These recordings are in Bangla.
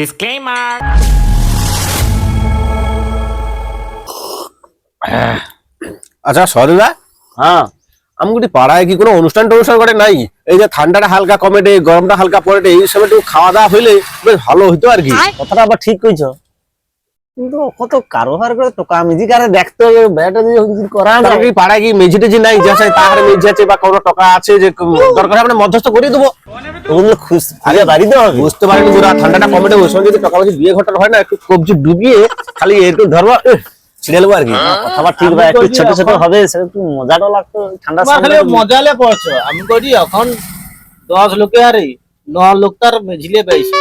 Disclaimer. আচ্ছা সরদা, হ্যাঁ আমি পাড়ায় কি কোনো অনুষ্ঠান করে নাই? এই যে ঠান্ডাটা হালকা কমেটে, গরমটা হালকা পড়ে, এই সময় একটু খাওয়া দাওয়া হইলে বেশ ভালো হইতো আর কি। কথাটা আবার ঠিক কইছ, কিন্তু কত কারোবার করে টোকা মিজি কারে দেখতে হবে বেটা যদি করা না কি পাড়ায় কি মেঝে টেঝে নাই যে আছে তাহার মেঝে আছে বা কোনো টাকা আছে যে দরকার আমরা মধ্যস্থ করে দেবো? ওগুলো খুশ আগে বাড়িতে হবে বুঝতে পারিনি পুরা ঠান্ডাটা কমেটে ওই সময় যদি টাকা পয়সা বিয়ে ঘটানো হয় না, একটু কবজি ডুবিয়ে খালি একটু ধরবো ছিঁড়ে নেবো আর কি। কথাটা ঠিক ভাই, একটু ছোট ছোট হবে সেটা একটু মজাটা লাগতো ঠান্ডা খালি মজালে পড়ছো। আমি কইছি এখন 10 লোকে আরে 9 লোক তার মেঝিলে পাইছে,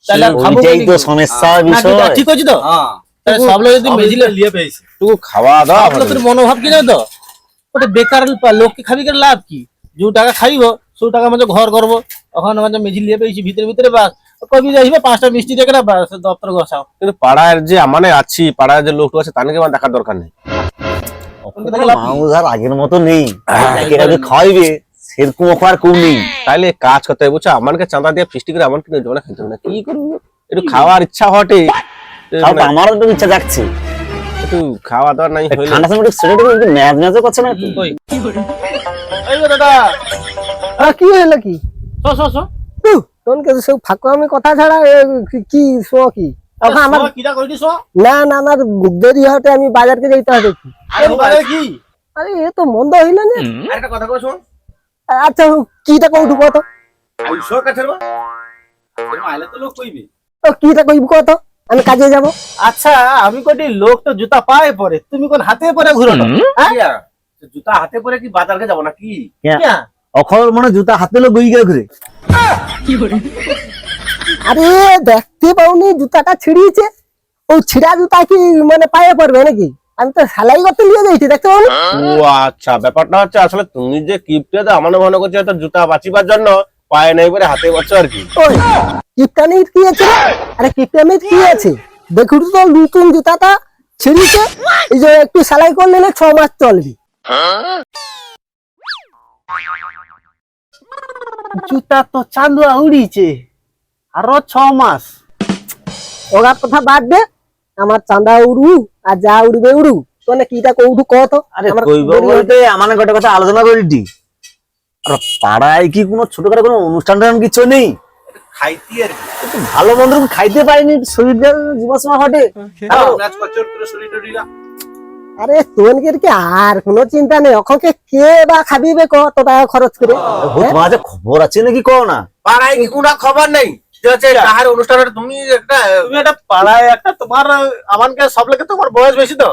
তাহলে খাবো ওইটাই কি তো করে? সমস্যা না, বিষয়। ঠিক আছে তো? হ্যাঁ, তাহলে সব লোক যদি মেঝিলে লিয়ে পাইছে, একটু খাওয়া দাওয়া সব লোকের মনোভাব কি না তো ওটা বেকার লোককে খাবি করে লাভ কি? যে টাকা খাইব সেই টাকা মধ্যে ঘর করবো, এখন আমাদের মেঝিল লিয়ে পেয়েছি ভিতরে ভিতরে বাস কবি যাইবে 5টা মিষ্টি দেখে না বাস দপ্তর ঘষাও। কিন্তু পাড়ার যে মানে আছি, পাড়ার যে লোকটা আছে তাকে আমার দেখার দরকার নেই। মানুষ আর আগের মতো নেই, আগে খাইবে সেরকম অফার কম নেই। তাইলে কাজ করতে হবে বুঝছো, আমাকে চাঁদা দিয়ে ফিস্টি করে আমার কিন্তু জোড়া খেতে হবে না, কি করবো একটু খাওয়ার ইচ্ছা হটে, তাও তো আমারও তো ইচ্ছা যাচ্ছে একটু খাওয়া দাওয়া নাই হইলে ঠান্ডা সময় শরীরটা একটু ম্যাজ ম্যাজও করছে না একটু? কই এই গো দাদা, কি হলো কি শো শো শো তোনকে সব ফাঁকা আমি কথা ছাড়া কি শো কি এখন আমার কিটা কইলি শো না না আমার দেরি হতে আমি বাজারকে যাইতে হবে কি আরে বারে কি আরে এ তো মন্দ হইল না। একটা কথা কই শুন, আচ্ছা কিটা কইটু কত আইসো কাছের বা আইলে তো লোক কইবি। তো কিটা কইব কত আমি কাজে যাব। আচ্ছা আমি কইটি লোক তো জুতা পায়ে পরে, তুমি কোন হাতে পরে ঘুরো না? হ্যাঁ জুতা হাতে পরে কি বাজারকে যাব না কি? অখর মনে জুতা হাতে লো গই গিয়ে ঘুরে। আরে দেখতে পাওনি জুতাটা ছিড়িয়েছে, ও ছিড়া জুতা কি মানে পায়ে পড়বে নাকি? আমি তো সেলাই করতে নিয়ে যাইছি দেখতে পাওনি। ও আচ্ছা, ব্যাপারটা হচ্ছে আসলে তুমি যে কিপটে দাও আমার মনে করছো তো জুতা বাঁচিবার জন্য পায়ে নেই পরে হাতে বসছো আর কি। ওই কিপটানির কি আছে? আরে কিপটানির কি আছে? দেখুন তো নতুন জুতাটা ছিড়িয়েছে, এই যে একটু সেলাই করলে 6 মাস চলবে। জুতা তো চান্দুয়া উড়িছে আরো 6 মাস। ওগার কথা বাদ দে, আমার চাঁদা উড়ু আর যা উড়বে উড়ু, তো না কিটা কৌটু কত? আরে কইব বলতে আমানে গোটা কথা আলোচনা করিটি। আর পাড়ায় কি কোনো ছোটখাটো কোনো অনুষ্ঠান কিছু নেই? খাইতি আর একটু ভালো মন্দ খাইতে পারিনি, শরীরটা জীবাশ্মা হটে। ম্যাচ করছো তোর শরীর টরিরা। আরে তোনকে কি আর কোনো চিন্তা নেই, ওখানে কে বা খাবিবে কত টাকা খরচ করে? তোমার যে খবর আছে নাকি কও না? পাড়ায় কি কোনো খবর নেই যে হচ্ছে কাহার অনুষ্ঠানে তুমি একটা পাড়ায় একটা তোমার আমানকে সব লোকে তোমার বয়স বেশি তো,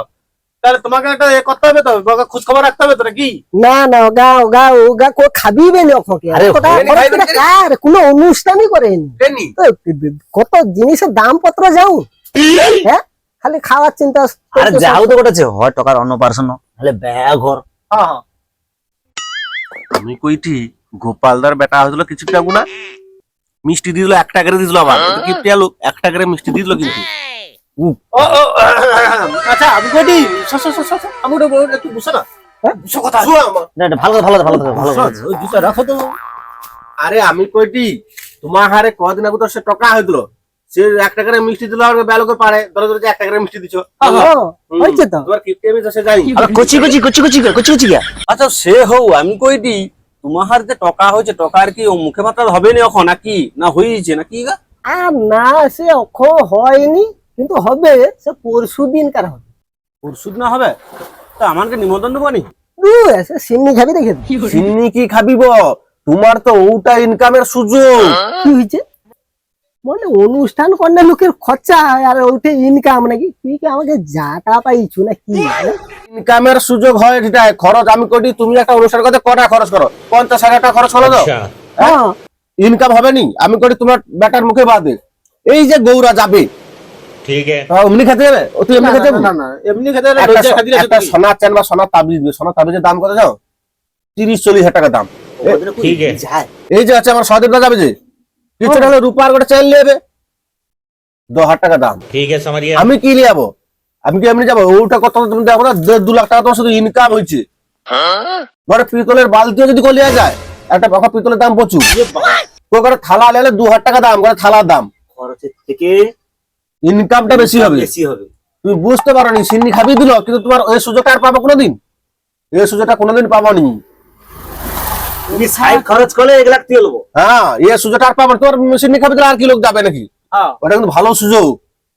তাহলে তোমাকে একটা এ করতে হবে তো, খোঁজ খবর রাখতে হবে তো নাকি? না না ওগা ওগা ওগা কো খাবিবে না ওখানে। আরে কত টাকা খরচ করে কার কোনো অনুষ্ঠানই করেনি। দেনি তো কত জিনিসের দাম পত্র যাও, হ্যাঁ খালি খাওয়ার চিন্তা। আরে যাও তো কটাছে হয় টাকার অন্য পার্সন তাহলে ব্যয় ঘর। হ্যাঁ হ্যাঁ আমি কইটি গোপালদার বেটা হইলো কিছুটা গুনা মিষ্টি দিল 1 টাকা করে দিল, আবার কি পেলো 1 টাকা করে মিষ্টি দিল কিন্তু। ও ও আচ্ছা আমি কইটি আমি একটু বুঝছো না? বুঝছো কথা শুনো আমার। না এটা ভালো ভালো ভালো ভালো ওই জুতা রাখো তো। আরে আমি কইটি তোমার হারে কদিন আগে তো সে টাকা হইলো, সে 1 টাকা করে মিষ্টি দিল আর বেলো করে পারে ধরে ধরে 1 টাকা করে মিষ্টি দিছো। হয়েছে তো। তোমার কিপটে আমি তো সে জানি। আরে কচি কচি কচি কচি কচি কচি গা। আচ্ছা সে হও, আমি কইটি তোমার যে টাকা হয়েছে টাকার কি ও মুখে মাত্রা হবে না এখন নাকি না হয়েছে নাকি গা? আর না সে অক্ষ হয়নি, কিন্তু হবে সে পরশু দিন কার হবে। পরশু না হবে তো আমাকে নিমন্ত্রণ দেবো নি? সে সিন্নি খাবি দেখে চিনি কি খাবিব, তোমার তো ওটা ইনকামের সুযোগ। কি হয়েছে মানে অনুষ্ঠান করলে লোকের খরচা হয় আর ওইটা ইনকাম নাকি? তুই কি আমাকে যাটা পাইছু না কি? ইনকামের সুযোগ হয় এটা খরচ। আমি কইটি তুমি একটা অনুষ্ঠান করতে কটা খরচ করো? 50,000 টাকা খরচ হলো তো হ্যাঁ ইনকাম হবে নি? আমি কইটি তোমার বেটার মুখে বাদে এই যে গৌরা যাবে ठीक है। অমনি খেতে যাবে, ও তুই এমনি খেতে যাবে না না এমনি খেতে হলে একটা লজ্জা খাতি আছে একটা তুমি। সোনার চেন বা সোনার তাবিজ দিবে। সোনার তাবিজের দাম কত জানো? 30-40 হাজার টাকা দাম। ठीक है। এই যে আছে আমার সহদেবদা যাবে যে কিছু হলে রূপার গোটা চেন নেবে 10,000 টাকা দাম। ठीक है, समझ गया। আমি কি নিয়ে যাবো? আমি কি এমনি যাবো? ওটা কত তুমি দেখো না, 1.5-2 লাখ টাকা তোমার শুধু ইনকাম হয়েছে। ঘরে পিতলের বালতিও যদি গলিয়া যায়, একটা বকা পিতলের দাম প্রচুর। করে থালা নিলে 2,000 টাকা দাম, করে থালার দাম খরচের থেকে ইনকামটা বেশি হবে। বেশি হবে। তুমি বুঝতে পারো নি, সিন্নি খাবিয়ে দিল, কিন্তু তোমার ওই সুযোগটা আর পাবো কোনোদিন? এই সুযোগটা কোনোদিন পাবো নি। তুমি সাইড খরচ করলে 1 লাখ তেল নেবো। হ্যাঁ, এই সুযোগটা আর পাবো না। তোমার সিন্নি খাবি দিলে আর কি লোক যাবে নাকি? হ্যাঁ। ওটা কিন্তু ভালো সুযোগ।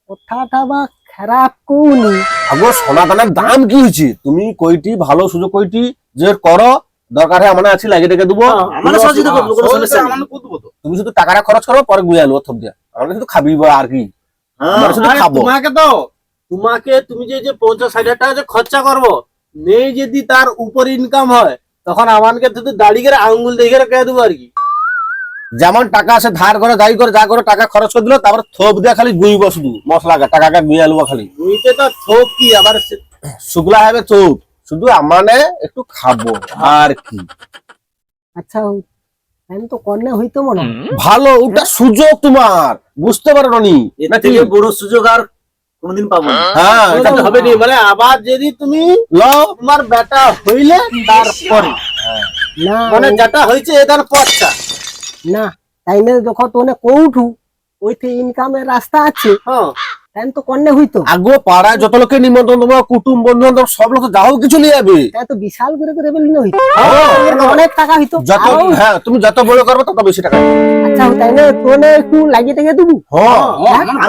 কথাটা বা খারাপ কোনি। আগো সোনা দানার দাম কি হয়েছে? তুমি কইটি ভালো সুযোগ কইটি যে করো, দরকার হয় আমার আছে লাগিয়ে রেখে দেবো। আমার সহযোগিতা করবো, কোনো সমস্যা নেই। তুমি শুধু টাকাটা খরচ করো, পরে গুয়ে আলো থপ দিয়া। আমরা শুধু খাবি বা আর কি, আমরা শুধু আরে খাবো। তোমাকে তুমি যে 50-60 টাকা যে খরচা করবো, নেই যদি তার উপর ইনকাম হয়, তখন আমাকে শুধু দাড়ি করে আঙ্গুল দেখে রেখে দেবো আর কি। যেমন টাকা আছে ধার করে যাই করে যা করে টাকা খরচ করে দিল, তারপর থপ দিয়া খালি গুইব, শুধু মশলা টাকা গুয়ে আলবো খালি। বুঝতে তো থোক কি আবার শুকলা হবে চোখ, শুধু আমানে একটু খাবো আর কি। আচ্ছা আমি তো কন্যা হইতো মনে হয়। ভালো, ওটা সুযোগ তোমার, বুঝতে পারো নি এর নাকি? থেকে বড় সুযোগ আর কোনোদিন পাবো না। হ্যাঁ, এটা তো হবে নি, মানে আবার যদি তুমি লও। তোমার বেটা হইলে তারপরে, না মানে যেটা হয়েছে এটার পরটা। না তাই না, যখন তোনে কৌঠু ওইতে ইনকামের রাস্তা আছে, হ্যাঁ, তাই তো কন্যা হইতো। আগো পাড়ায় যত লোকে নিমন্ত্রণ, তোমার কুটুম বন্ধু বান্ধব সব লোক যাও কিছু নিয়ে যাবে। তাই তো বিশাল করে বেলুন হইতো, হ্যাঁ। অনেক টাকা হইতো। যত আরো- হ্যাঁ, তুমি যত বড় করবে তত বেশি টাকা। আচ্ছা তাই না, তোনে একটু লাগিয়ে থেকে দেবো। হ্যাঁ,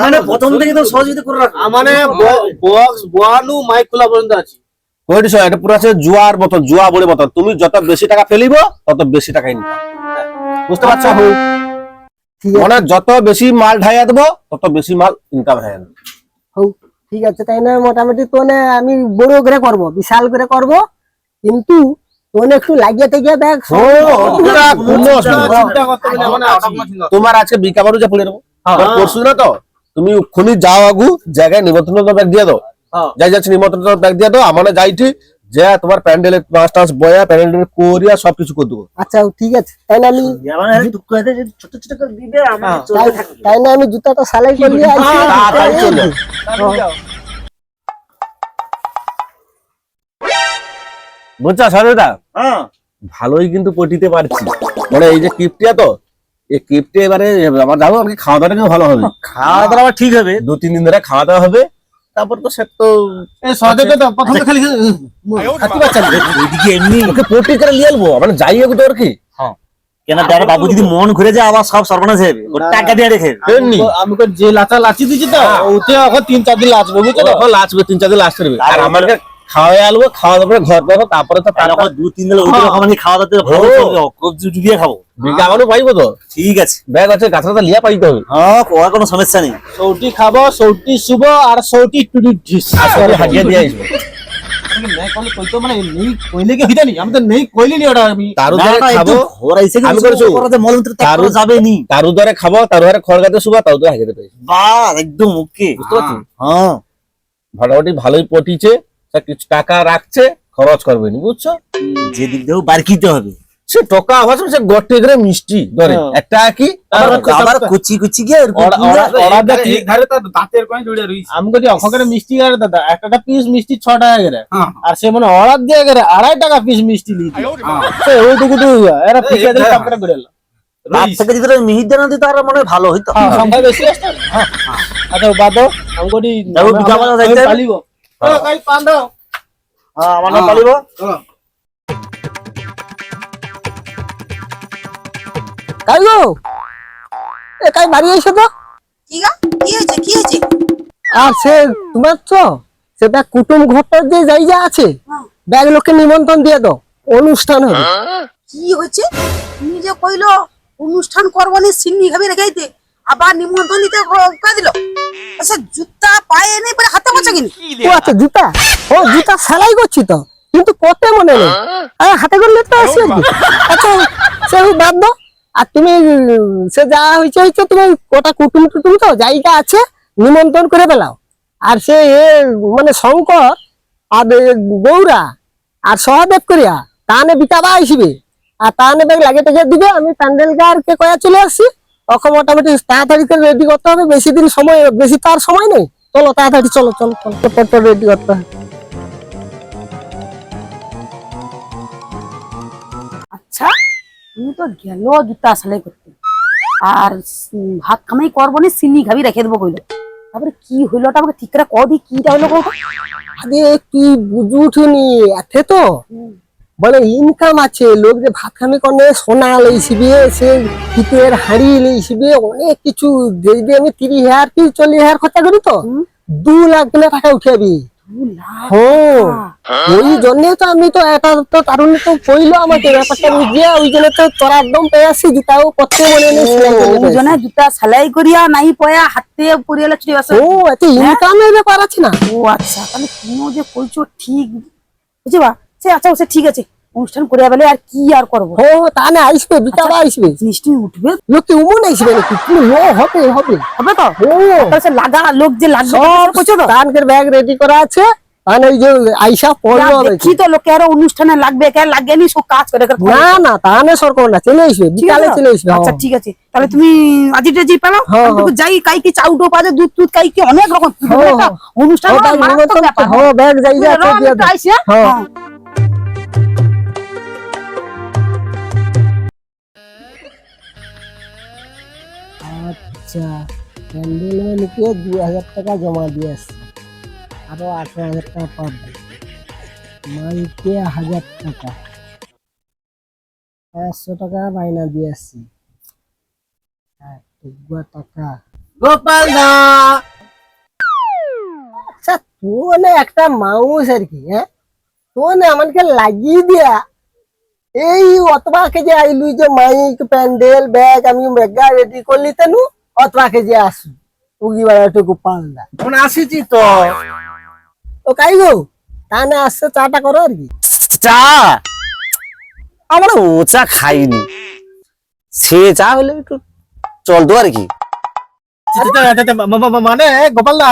মানে প্রথম থেকে তো সহযোগিতা করে রাখবো। মানে বক্স বোয়ানু মাইক খোলা পর্যন্ত আছে। কইটিস এটা পুরো আছে জুয়ার মতন, জুয়া বড় মতন। তুমি যত বেশি টাকা ফেলিব তত বেশি টাকা ইনকাম, বুঝতে পারছো? ঠিক আছে, মানে যত বেশি মাল ঢাইয়া দেবো তত বেশি মাল ইনকাম হয়। হোক, ঠিক আছে। তাই না মোটামুটি তোনে আমি বড় করে করব, বিশাল করে করব, কিন্তু তোনে একটু লাগিয়ে থেকে দেখ। ওটা কোনো অসুবিধা নেই। চিন্তা করতে হবে না, মানে আছি। তোমার আজকে বিকাবারু যা পড়ে নেবো, পরশু না তো তুমি ওখানে যাও, আগু জায়গায় নিমন্ত্রণ ব্যাগ দিয়ে দাও। হ্যাঁ। যাই যাচ্ছে নিমন্ত্রণ ব্যাগ দিয়ে দাও, আমার যাইটি যে তোমার প্যান্ডেলের মাছ টাছ বয়া, প্যান্ডেলের করিয়া সবকিছু করে দেবো। আচ্ছা ঠিক আছে। তাই না আমি মানে দুঃখ আছে যে ছোট ছোট করে দিবে, আমার চলতে থাকবে। তাই না আমি জুতাটা সেলাই করিয়ে আইছি। তাড়াতাড়ি চলে বুঝছো সরদা? হ্যাঁ, ভালোই কিন্তু পটিতে পারছি। মানে এই যে কিপটিয়া, তো এই কিপটি এবারে আমার যাবো, আর কি খাওয়া দাওয়াটা কিন্তু ভালো হবে। খাওয়া দাওয়া ঠিক হবে। 2-3 দিন ধরে খাওয়া দাওয়া হবে, তারপর তো সে তো এই সহজে তো প্রথমে খালি খাতি বাচ্চা না। এদিকে এমনি ওকে পটি করে নিয়ে আসবো, মানে যাই হোক তো আর কি। কেন দেখ বাবু, যদি মন ঘুরে যায় আবার সব সর্বনাশ হয়ে যাবে। ওর টাকা দিয়ে রেখে এমনি আমাকে যে লাচা লাচি দিচ্ছি তো, ওতে এখন 3-4 দিন লাচবে, বুঝছো তো? তখন লাচবে, 3-4 দিন লাচতে হবে। আর আমাকে খাওয়াই আলবো, খাওয়া দাওয়া করে ঘর পাবো, তারপরে তো তাহলে 2-3 দিন ওই রকম আমি খাওয়া দাওয়া ভালো চলবে, কবজি দিয়ে খাবো। বিকাবারও পাইবো তো, ঠিক আছে। ব্যাগ আছে গাছটা লিয়া পাইতে হবে। হ্যাঁ, ওর কোনো সমস্যা নেই। সৌটি খাবো, সৌটি শুভ, আর সৌটি টুটি ঢিস। আসলে হাজিয়া দিয়ে আসবো। নেই কইলে কইতো, মানে নেই কইলে কি হইতা নি? আমি তো নেই কইলি নি ওটা। আমি তারু না, ধরে না, খাবো, একটু ঘোর আইছে আমি কিন্তু করেছি। ওর যে মলমূত্র ত্যাগ করা যাবে নি। তারু ধরে খাবো, তারু ধরে খড়গাতে শুবা, তারু ধরে হাজিয়ে দেবে। বাহ, একদম ওকে। বুঝতে পারছি? হ্যাঁ, মোটামুটি ভালোই পটিছে, সে কিছু টাকা রাখছে, খরচ করবে নি, বুঝছো? যে দিক দিয়েও বারকিতে হবে। সে টাকা হচ্ছে, সে গটে করে মিষ্টি ধরে হ্যাঁ। একটা কি আবার কুচি কুচি গিয়ে এরকম অর্ডার দেখি আমি কই অখরে মিষ্টি গারে দাদা, একটা পিস মিষ্টি 6 টাকা করে, আর সে মানে অর্ডার দিয়ে গেলে 2.5 টাকা পিস মিষ্টি লিখি। সে ওইটুকু তো এরা পিছে দিয়ে কাম করে গেল। রাত থেকে যদি মিহির দানা দিত আর মনে হয় ভালো হইতো। সংখ্যা বেশি আসছে। আচ্ছা বাদ দাও, আমি কই যাবো বিকাবেলা যাইতে হবে। পালিব। চলো কাই পান দাও। হ্যাঁ, আমার নাম পালিব। কাই গো, এ কাই বাড়ি এসে তো। কি গা? কি হয়েছে? কি হয়েছে? আর সে তোমার তো সে ব্যাগ কুটুম ঘরটার যে জায়গা আছে, ব্যাগ লোককে নিমন্ত্রণ দিয়ে দাও, অনুষ্ঠান হবে। কি হয়েছে? তুমি যে কইলো অনুষ্ঠান করবো নি, সিন্নি খাবি রেখাইতে, আবার নিমন্ত্রণ দিতে কা দিল? আচ্ছা, জুতা পায়ে নেই পরে হাতে বসে কিনি? ও আচ্ছা, জুতা, ও জুতা সেলাই করছি তো, কিন্তু কতে মনে নেই। আরে হাতে করলে তো আসবে। আচ্ছা সে বাদ দাও। আর তুমি সে যা হয়েছে তুমি ওটা কুটুম টুটুম তো জায়গা আছে, নিমন্ত্রণ করে পেলাও। আর সে মানে শঙ্কর আর গৌরা আর সহদেব করিয়া তাহলে বিকাবা আসবে, আর তাহলে ব্যাগ লাগে টেকে দিবে। আমি প্যান্ডেল গারকে কয়া চলে আসছি, তখন মোটামুটি তাড়াতাড়ি করে রেডি করতে হবে, বেশি দিন সময়, বেশি তার সময় নেই। চলো তাড়াতাড়ি চলো চলো চলো রেডি করতে হবে। আচ্ছা, তুমি তো গেল জুতা সেলাই করতে, আর ভাত খামাই করবো না, সিন্নি খাবি রেখে দেবো কইলো। তারপরে কি হইলো ওটা আমাকে ঠিক করে কদি কিটা হইলো কও তো? আরে তুই বুঝু উঠুনি এতে তো বলে ইনকাম আছে, লোক যে ভাত খামি করে সোনা লইছিবে, সে পিতের হাঁড়ি লইছিবে, অনেক কিছু। যদি আমি 30,000 কি 40,000 খরচা করি তো 2 লাখ টাকা উঠাবি। ওই জন্য তো আমি তো এটা তো কারণ তো কইলো আমাকে ব্যাপারটা বুঝিয়ে, ওই জন্য তো তোরা একদম পেয়েছি জুতাও করতে মনে নেই। ওই জন্য জুতা সেলাই করিয়া নাই পয়া হাতে পরিয়ালা চুরি আছে। ও এত ইনকামের ব্যাপার আছে না। ও আচ্ছা, তাহলে তুমিও যে কইছো ঠিক বুঝবা। সে আচ্ছা সে ঠিক আছে, অনুষ্ঠান করিয়া বলে আর কি আর করবো। ও তাহলে আসবে বিকালে আসবে, মিষ্টি উঠবে, লোকে উমন আসবে নাকি? হবে হবে হবে তো? ও তাহলে সে লাগা লোক যে লাগবে কইছো তো? কানকের ব্যাগ রেডি করা আছে, মানে ওই যে আইসা পড়লো দেখি তো লোকে আরো অনুষ্ঠানে লাগবে, কে লাগেনি সব কাজ করে করে। না না তাহলে সরকার না, চলে আসবে বিকালে চলে আসবে। আচ্ছা ঠিক আছে, তাহলে তুমি আজিটা জি পাও যাই, কাই কি চাউটো পাজে দুধ দুধ কাই কি অনেক রকম অনুষ্ঠান মারাত্মক ব্যাপার। হ্যাঁ ব্যাগ যাই আইছে হ্যাঁ। আচ্ছা প্যান্ডেল লিখে 2,000 টাকা জমা দিয়ে আসছি, আরো 18,000 টাকা পাবো। মাইকে 1,000 টাকা, 500 টাকা বায়না দিয়ে আসছি। টাকা গোপাল দা, আচ্ছা তোনে একটা মাউস আর কি, হ্যাঁ তোনে আমাকে লাগিয়ে দিয়া এই অতবাকে যে আইলু যে মাইক প্যান্ডেল ব্যাগ আমি মেগা রেডি করলি তেনু অতবাকে যে আসু উগি বেড়া একটু গোপাল দা এখন আসিছি তো। ও কাই গো তানে আসছে চাটা করো আর কি। চা আমরা ও চা খাইনি, সে চা হলে একটু চলতো আর কি। মানে গোপাল দা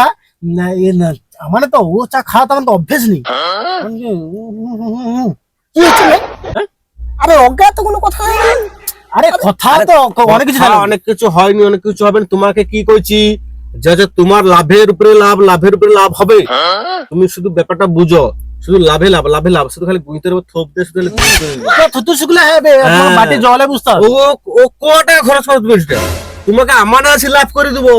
মানে তো ও চা খাওয়া তো আমার তো অভ্যেস নেই। কি হচ্ছে রে? আরে অজ্ঞা তো কোনো কথা নাই। আরে কথা তো অনেক কিছু জানো। অনেক কিছু হয়নি, অনেক কিছু হবে না। তোমাকে কি কইছি যে যে তোমার লাভের উপরে লাভ, লাভের উপরে লাভ হবে। তুমি শুধু ব্যাপারটা বুঝো, শুধু লাভে লাভ, লাভে লাভ, শুধু খালি গুইতের উপর থোপ দিয়ে শুধু থুতু শুকলে হবে, হ্যাঁ। মাটি জলে বুঝতে হবে। ও ও কটা খরচ করে দেবে সেটা? তোমাকে আমার আছে লাভ করে দেবো।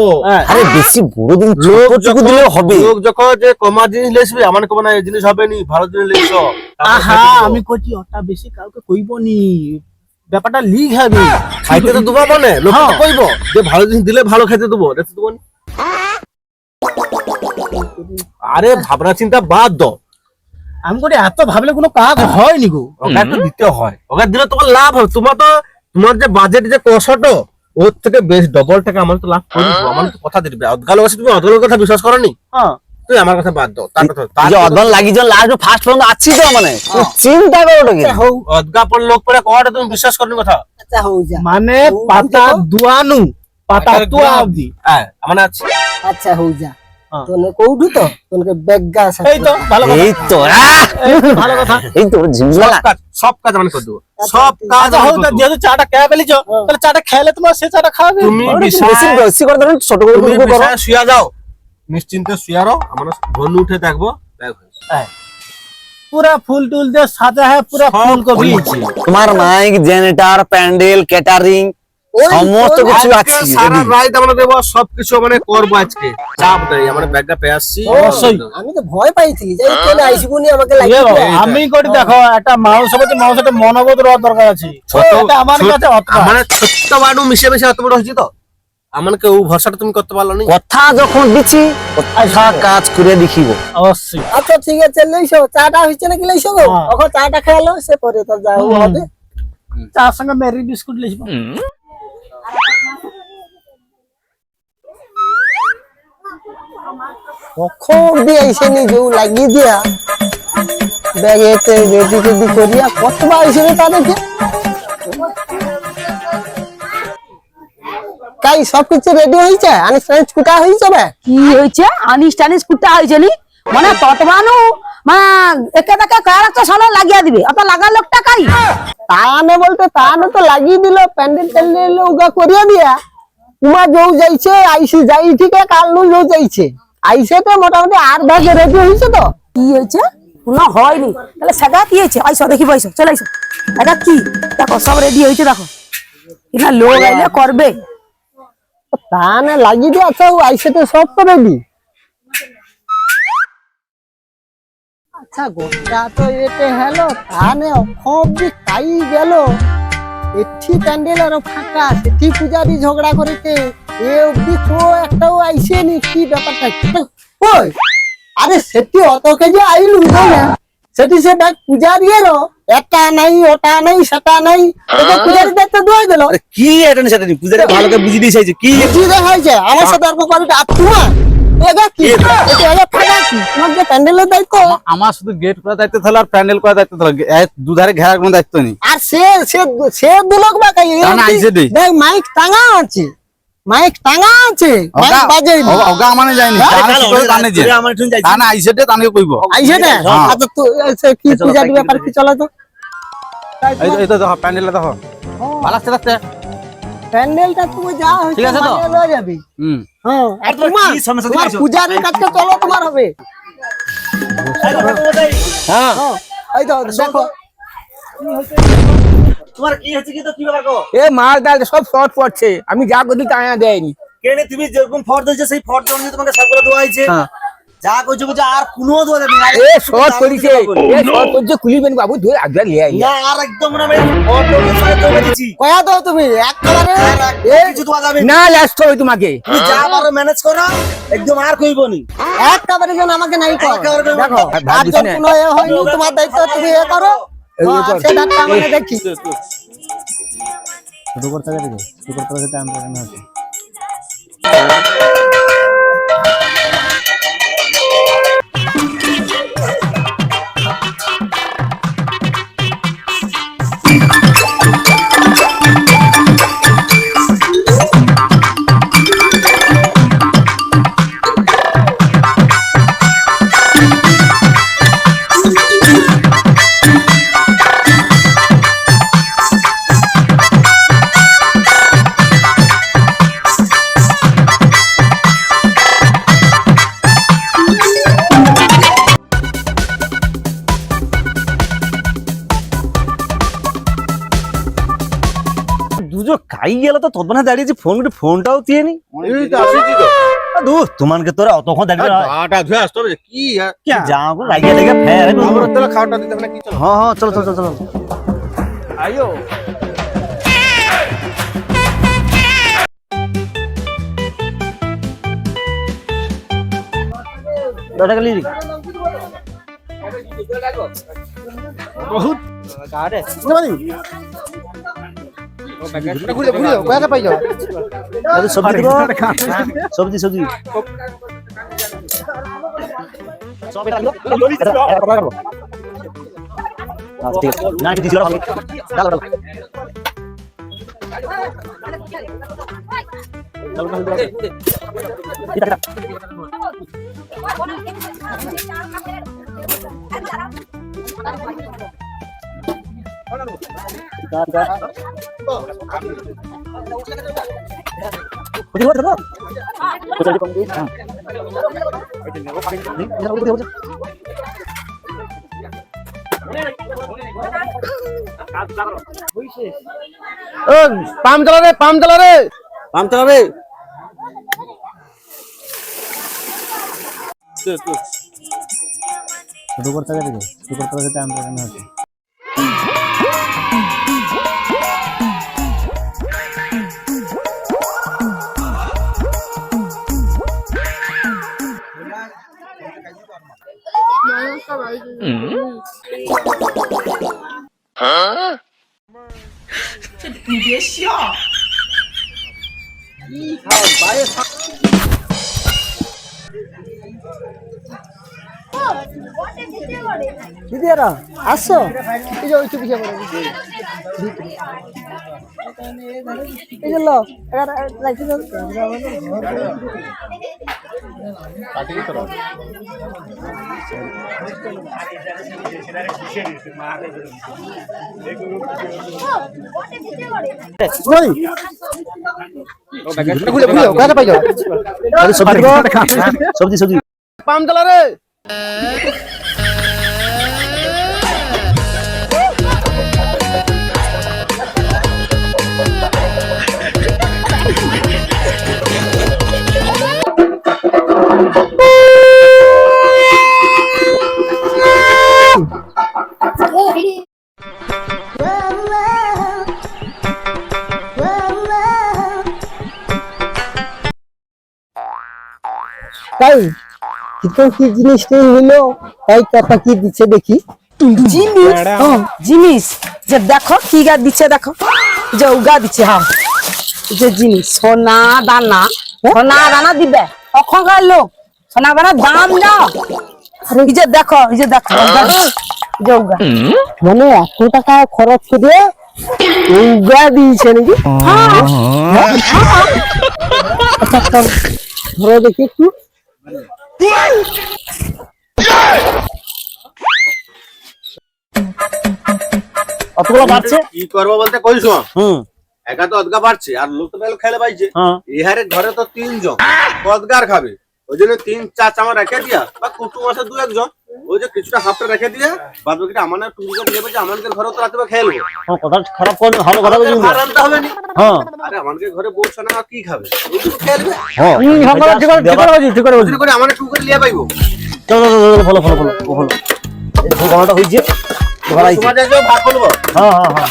আরে বেশি বড় দিন লোক ছোটটুকু দিলেও হবে। লোক যখন যে কমা জিনিস লেসবে, আমার কমা না এই জিনিস হবে নি, ভালো জিনিস লেসো। আহা আমি কইছি ওটা বেশি কাউকে কইবনি, ব্যাপারটা লিক হবে। খাইতে তো দেবো মানে লোক তো কইবো যে ভালো জিনিস দিলে ভালো খেতে দেবো, দেখতে দেবো নি। আরে ভাবনা চিন্তা বাদ দাও, আমি কই এত ভাবলে কোনো কাজ হয়নি গো। ওকে তো দিতে হয়, ওকে দিলে তোমার লাভ হবে। তোমার তো তোমার যে বাজেট যে কষ্ট ওর থেকে বেশ ডবল টাকা আমার তো লাভ করে দিবো। আমার তো কথা দিবে অদগাল আছে, তুমি অদগালের কথা বিশ্বাস করো নি? হ্যাঁ তুই আমার কথা বাদ দাও, তার কথা যে অদন লাগি যে লাস্ট ফার্স্ট পর্যন্ত আছি তো, মানে তুই চিন্তা করো কি অদগা পর লোক পরে কটা তুমি বিশ্বাস করনি কথা। আচ্ছা হও যা, মানে পাতা দুয়ানু পাতা তুয়া অবধি। হ্যাঁ আমার আছে। আচ্ছা হও যা। হ্যাঁ। তোনে কৌডু তো তোনকে বেগা আছে। এই তো ভালো কথা, এই তো ভালো কথা। এই তো ঝিমলা সব কাজ আমি করে দেবো, সব কাজ আচ্ছা হোক, যেহেতু চাটা খেয়ে ফেলিছো তাহলে চাটা খেলে তোমার সে চাটা খাওয়াবে। তুমি বেশি বেশি করে দেবেন, ছোট করে তুমি করো। বিছানায় শুয়া যাও, নিশ্চিন্তে শুয়া রো, আমরা ঘন উঠে দেখবো। পুরা ফুল টুল দিয়ে সাজা है, পুরা ফুলকপি। তোমার মাইক জেনারেটর প্যান্ডেল ক্যাটারিং সমস্ত কিছু আজকে আছে সারা ready। রাত আমরা দেবো, সবকিছু মানে করবো আজকে, চাপ দেয় আমরা ব্যাগটা পেয়ে আসছি। অবশ্যই। আমি তো ভয় পাইছিলি যে তোনে আইসিবুনি আমাকে এ লাগিয়ে বাবা, দিয়া। আমি করি দেখো একটা মানুষ হবে, মানুষের মনোবোধ হওয়ার দরকার আছে। এটা আমার কাছে আমার ছোট্ট বাড়ু মিশে মিশে এত বড় হয়েছি তো, আমাকে ও ভরসাটা তুমি করতে পারলো না। কথা যখন দিচ্ছি কথা কাজ করে দেখিব। অবশ্যই। আচ্ছা ঠিক আছে লইছো, চাটা হইছে নাকি লইছো গো? হ্যাঁ। এখন চাটা খেলো সে পরে তো যাও হবে। চার সঙ্গে মেরি বিস্কুট লিখবো। কখন দিয়ে আইসে নি যেও লাগিয়ে দিয়া ব্যাগেতে রেডি টেডি করিয়া কতবার আইসে রে তাদেরকে কাই সবকিছু রেডি হয়েছে, আনুষ্ঠানিক কুটা হয়ে যাবে। কি হয়েছে আনিস কুটা হয়েছে নি, মানে ততবানু মানে একে তাকে কার একটা সালে লাগিয়ে দিবে, অত লাগার লোকটা কাই? তানে বলতে তানে তো লাগিয়ে দিল, প্যান্ডেল ট্যান্ডেল উগা করিয়া দিয়া উমা যৌ যাইছে আইসি যাই ঠিক কাল নু যৌ যাইছে আইসে তো মোটামুটি 8 ভাগে রেডি হয়েছে তো। কি হয়েছে কোনো হয়নি, তাহলে সেটা কি হয়েছে? আইসো দেখি পাইছো, চলে আইসো। এটা কি দেখো সব রেডি হয়েছে, দেখো কিনা লোক আইলে করবে, তানে লাগিয়ে দিয়ে আচ্ছা আইসে তো সব করে দি আচ্ছা গোটা তো এতে হলো তানে অখবি তাই গেল এটি প্যান্ডেলের ফাঁকা সেটি পূজারি ঝগড়া করেছে এ অব্দি তো একটাও আইসে নি কি ব্যাপারটা ওই আরে সেটি অত কেজি আইলু না সেটি সে দেখ পূজারি এলো এটা নাই ওটা নাই সেটা নাই এটা পূজারি দায়িত্ব দিয়ে দিল আরে কি এটা না সেটা নি পূজারি ভালো করে বুঝিয়ে দিয়েছে কি কি দেখাইছে আমার সাথে আর কবিটা আর তোমার এগা কি এটা এগা ফাঁকা কি তোমার যে প্যান্ডেলের দায়িত্ব আমার শুধু গেট করার দায়িত্ব তাহলে আর প্যান্ডেল করার দায়িত্ব তাহলে দুধারে ঘেরার কোনো দায়িত্ব নেই আর সে সে সে দুলোক বা কাই না, আইসে দে। দেখ মাইক টাঙা আছে মাইক টাঙা আছে মাইক বাজে ওগা মানে যায়নি জানে কি করে জানে যে আমার শুন যাই না আইসে দে তানে কইবো আইছে না আচ্ছা তো সে কি পূজারি ব্যাপার কি চলে তো এই তো দেখো প্যান্ডেলটা দেখো ভালো লাগছে দেখতে প্যান্ডেলটা তুমি যা হইছে ঠিক আছে তো? মানে লয়ে যাবি হুম হ্যাঁ আর তোমার কি সমস্যা তোমার দিয়েছো? পূজারির কাছে চলো তোমার হবে হ্যাঁ হ্যাঁ এই তো দেখো তোমার কি হচ্ছে কি তো কি ব্যাপার গো এ মাল ডাল সব শর্ট পড়ছে আমি যা করছি তা আয়া দেয়নি কেনে তুমি যেরকম ফর্দ হয়েছে সেই ফর্দ অনুযায়ী তোমাকে সবগুলো দেওয়া হয়েছে হ্যাঁ। যা কইছো কইছো আর কোনো দেওয়া যাবে না এ শর্ট করিছে এ শর্ট করছে খুলিবেন বাবু ধরে আগে লিয়ে আইয়া না আর একদম না আমি ফর্দ অনুযায়ী দেওয়া দিচ্ছি কয়া দাও তুমি একবারে কিছু দেওয়া যাবে না লাস্ট হবে তোমাকে তুমি যা পারো ম্যানেজ করো একদম আর কইবো নি একবারে যেন আমাকে নাই কর একেবারে যেন দেখো ভাব আর দিছি যখন না। কোনো এ হয়নি তোমার দায়িত্ব তুমি এ করো হ্যাঁ, সেটা মানে দেখি ছোট করতে যাবে ছোট করতে যেতে আমরা কেন আছে দুজো খাই গেল তো তদবানে দাঁড়িয়েছি ফোনটাও দিয়ে নি এই তো আসিছি তো দূর তোমাকে তোরা অতক্ষণ দাঁড়িয়ে আটা ধুয়ে আসতে হবে কি আর যা গো লাগিয়ে লেগে ফের আমার তাহলে খাওয়াটা দিতে হবে না কি চলো হ্যাঁ হ্যাঁ চলো চলো চলো আইও দটা গেলি ঘুরে ঘুরে কয়াকে পাই যাও সবজি দেবো সবজি সবজি সব এটা দিলো আচ্ছা ঠিক আছে না কি দিছিল ডালো ডালো এটা পাম চালা রে পাম চালা রে পাম চালাবে ছোট করতে যাবে ছোট করতে যেতে আমরা কেন আছে দিদিরা আসো এই যে ওই চুপি যাবো এই যে লো এটা রাখি দাও ঘুরে ঘুরে কয়াকে পাই যাও সবজি সবজি পাম চালা রে তাই চিকন কি জিনিসটা হলো, তাই কথা কি দিচ্ছে দেখি। জিনিস জিনিস যে দেখো কি গা দিচ্ছে, দেখো যে উগা দিচ্ছে। হ্যাঁ যে জিনিস সোনা দানা, সোনা দানা দিবে অখনকার লোক, সোনা দানা দাম দাও। এই যে দেখো, এই যে দেখো উগা দিচ্ছে, এই যে উগা। মানে 100 টাকা খরচ করে উগা দিয়েছে নাকি? আচ্ছা চল, ধরো দেখি একটু। অতগুলো বাড়ছে। কি করবো বলতে কইস, একা তো অদগা পারছে আর লোক তো বেল খেলে পাইছে। ইহারে ঘরে তো 3 জন অদগার খাবে, ওই জন্য 3-4 চামচ রেখে দিয়া বা কুটুম আছে 2-1 জন, ওই যে কিছুটা হাফটা রেখে দিয়ে বাদ বাকিটা আমাদের টুকু করে নিয়ে যাবে। আমাদের ঘরে তো রাতে খেলবো, কথা খারাপ করে ভালো কথা বলছি। আরামটা হবে না। হ্যাঁ আরে আমাদের ঘরে বলছে না কি খাবে, ওই তো খেলবে। হ্যাঁ ঠিক করে ওই করে আমাদের টুকু করে নিয়ে পাইবো। চলো ফলো এই ঘটনাটা হয়েছে। তোমার যে ভাগ করবো, হ্যাঁ হ্যাঁ হ্যাঁ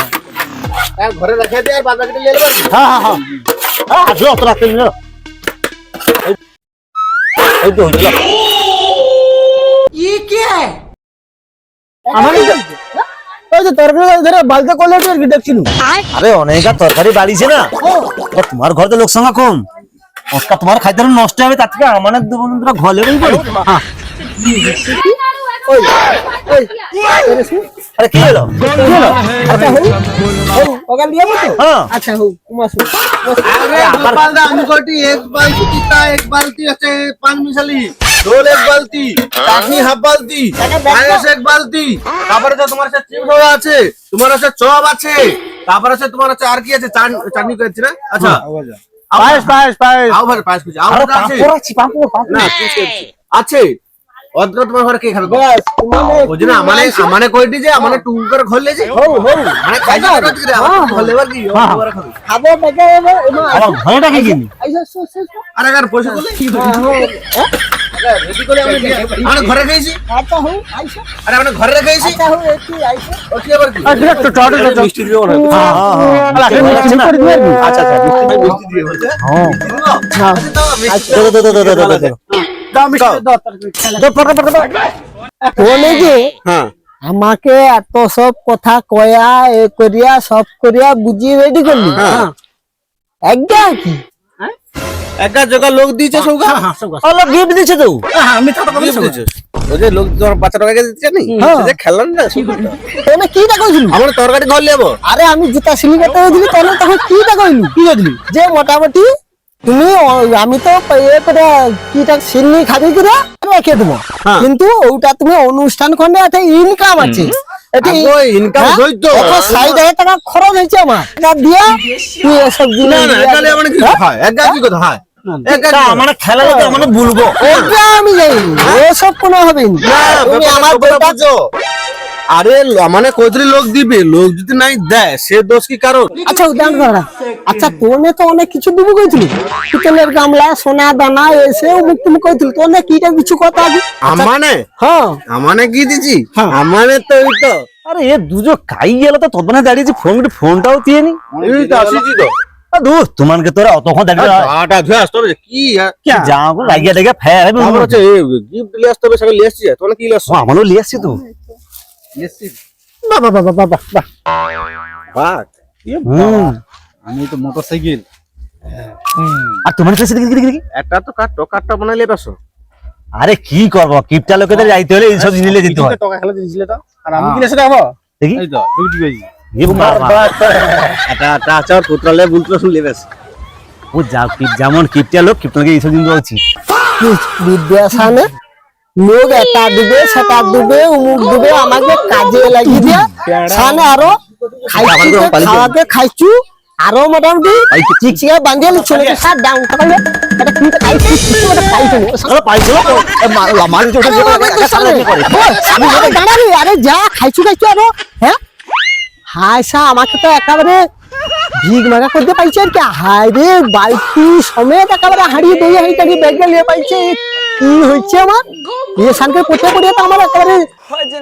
আর ঘরে রেখে দিয়ে আর বাদ বাকিটা নিয়ে নেবেন। হ্যাঁ হ্যাঁ হ্যাঁ হ্যাঁ আসলে অত রাখতে দিল। এই তো হয়েছিল আমার ওই যে তরকারি ধরে বালতে করলে আর কি দেখছিল। আরে অনেক তরকারি বাড়িছে না, তোমার ঘরে তো লোক সংখ্যা কম, ওটা তোমার খাইতে নষ্ট হবে, তার থেকে আমাদের দু বন্ধুরা ঘরে রই পড়ে। ওই ওই আরে কি হলো? আচ্ছা হউ ওগা লিয়ে তো। হ্যাঁ আচ্ছা হউ কুমাসু। अरे गोपालदा हम कोटी एक बाल्टी कितना, एक बाल्टी আছে পান মিশালি, ঢোল এক বালতি, চাটনি হাফ বালতি, পায়েস এক বালতি, তারপরে তো তোমার আছে চিপস আছে, তোমার আছে চপ আছে, তারপরে আছে তোমার আছে আর কি আছে, চাটনি করেছি না। আচ্ছা পায়েস আও ভাই পায়েস কিছু আও আছে না, আছে অদ্র তোমার ঘরে কে খাবে? বাস মানে ওই জন্য আমানে কইটি যে আমানে টুকু করে ঘরলে যে হউ মানে খাইতে পারো কি রে, আমার ঘরলে বার কি ওরা খাবে। খাবো টাকা এমা আমার ঘরেটা কি কিনি? আইসা সো আরে আর পয়সা বলে কি রেডি করে আমরা ঘরে খাইছি। আচ্ছা হউ আইসা। আরে আমরা ঘরে রেখেছি, আচ্ছা হউ একটু আইসা। ওকে আবার কি মিষ্টি দিও না। আচ্ছা আচ্ছা মিষ্টি দিয়ে বলছে হ্যাঁ বলে যে হ্যাঁ আমাকে এত সব কথা কয়া এ করিয়া সব করিয়া বুঝিয়ে রেডি করলি। হ্যাঁ। একদা কি একা জগা লোক দিয়েছে সৌগা হলো গিফট দিছে তো। আমি তো কথা বলছি ওই যে লোক তোমার বাচ্চা টাকা দিচ্ছে নি যে খেলন না তোনে কি টা কইছিলি? আমরা তরকারি ঘর নেব। আরে আমি জুতা সিলি করতে দিলি তোনে তখন কি টা কইলি? কি কইলি যে মোটামুটি তুমি আমি তো এ করে কিটা সিলি খাবি করে রেখে দেবো, কিন্তু ওটা তুমি অনুষ্ঠান করলে একটা ইনকাম আছে। এটা ওই ইনকাম হই তো 60,000 টাকা খরচ হয়েছে আমার, এটা দিয়া তুই এসব না জিনিস না একালে মানে কি হয় একা কি কথা হয় একা মানে খেলা লোকে মানে বলবো ওটা আমি জানি ওসব কোনো হবে না। তুমি আমার বইটা বুঝো। আরে মানে কইতরি লোক দিবে, লোক যদি নাই দেয় সে দোষ কি কারণ? আচ্ছা উদাহরণ করা। আচ্ছা তোনে তো অনেক কিছু দিবি কইছিলি, পিতলের গামলা সোনা দানা এসে অমুক তুমি কইছিলি, তোনে কিটা কিছু কথা আছে? আমানে হ্যাঁ আমানে কি দিছি আমানে তো ওই তো আরে এ দুজো খাই গেল তো তদনে দাঁড়িয়েছি, ফোনটাও দিয়ে নি। এই তো আসিছি তো দূর তোমাকে তোরা অতক্ষণ দাঁড়িয়ে আটা ধুয়ে আসতে হবে কি যাও লাগিয়ে দেখে ফের আমার হচ্ছে গিফট লিয়ে আসতে হবে, সবাই লিয়ে আসছি তোমরা কি লিয়ে আসছো? আমারও লিয়ে আসছি তো। বাবা বাবা বাবা বাহ বাহ আমি তো মোটরসাইকেল আর তোমার কাছে দেখি একটা তো কাটটা বানাইলে পাসো। আরে কি করবো কিপটা লোকেদের যাইতে হলে এইসব জিনিস নিয়ে যেতে হয়। টাকা খেলা দিয়েছিলে তো, আর আমি কিনে সেটা হবো দেখি এই তো দুটি পেয়েছি। এ বাবা, এটা আচার পুত্রালে বুলতো শুনলে বেশ ও যা যেমন কিপটা লোক কিপটাকে এইসব জিনিস উচিত। বিদ্যাসানে লোক এটা দিবে সেটা দিবে উমুক দিবে, আমাকে কাজে লাগিয়ে দিয়া সানে আরো খাওয়াকে খাইছু আরো মোটামুটি ঠিক ঠিক বান্ধিয়ে লিখছো নাকি সাত ডাউন টাকা এটা কি খাইছি এটা খাইছো আরে পাইছো মারি তো দাঁড়াবি। আরে যা খাইছু আরো হ্যাঁ হাই সা আমাকে তো একেবারে ভিগ মাগা করতে পাইছে আর কি। হাই রে বাইকটি সমেত একেবারে হারিয়ে দিয়ে হাইটাকে ব্যাগে নিয়ে পাইছে কি হয়েছে আমার এই সানকে পড়তে পড়ে তো আমার একেবারে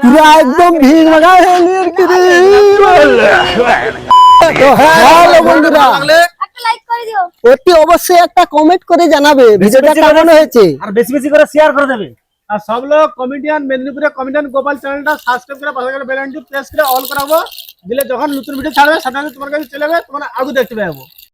পুরো একদম ভিড় লাগা হয়ে নিয়ে কি রে তো হ্যালো বন্ধুরা একটা লাইক করে দিও। অতি অবশ্যই একটা কমেন্ট করে জানাবে ভিডিওটা কেমন হয়েছে আর বেশি বেশি করে শেয়ার করে দেবে। আর সব লোক কমেডিয়ান মেদিনীপুরের কমেডিয়ান গোপাল চ্যানেলটা সাবস্ক্রাইব করে পাশে বেল আইকনটি প্রেস করে অল করাবো, দিলে যখন নতুন ভিডিও ছাড়বে সাথে সাথে তোমার কাছে চলে যাবে, তোমরা আগে দেখতে পাবো।